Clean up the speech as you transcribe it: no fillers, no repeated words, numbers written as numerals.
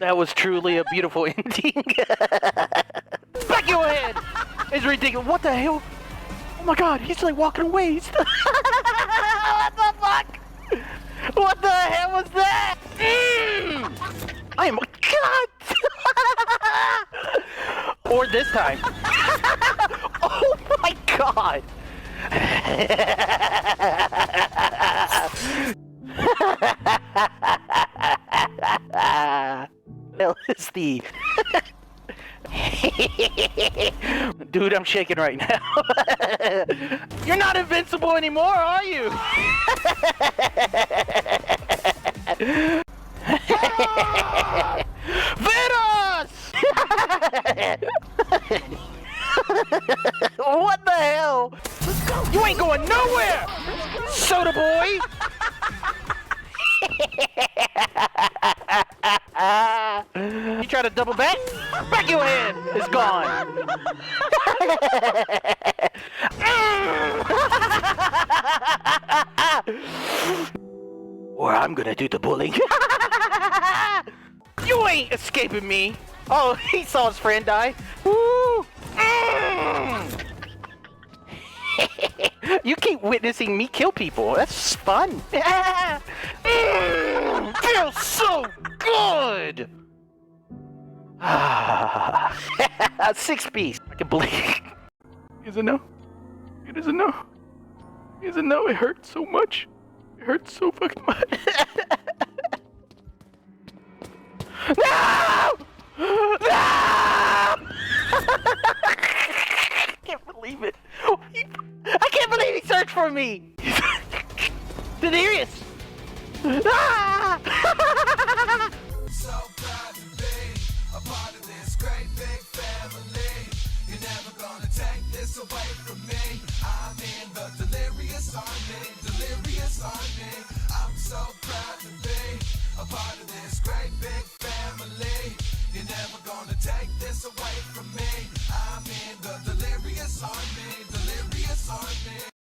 That was truly a beautiful ending. Back your head! It's ridiculous. What the hell? Oh my god, he's like walking away. What the fuck? What the hell was that? I am a god! Or this time. Oh my god! LSD. Dude, I'm shaking right now. You're not invincible anymore, are you? Venos! What the hell? You ain't going nowhere, soda boy! You try to double back? Back your head! It's gone! Or I'm gonna do the bullying. You ain't escaping me! Oh, he saw his friend die. Woo! You keep witnessing me kill people. That's fun. Feels so good. 6 piece. I can believe. Is a no. It is a no. It is a no. It hurts so much. It hurts so fucking much. No! No! I can't believe it. I can't believe he searched for me. Delirious. Ah! So proud to be a part of this great big family. You're never gonna take this away from me. I'm in the delirious army, delirious army. I'm so proud to be a part of this great big family. You're never gonna take this away from me. I'm in the delirious army, delirious army.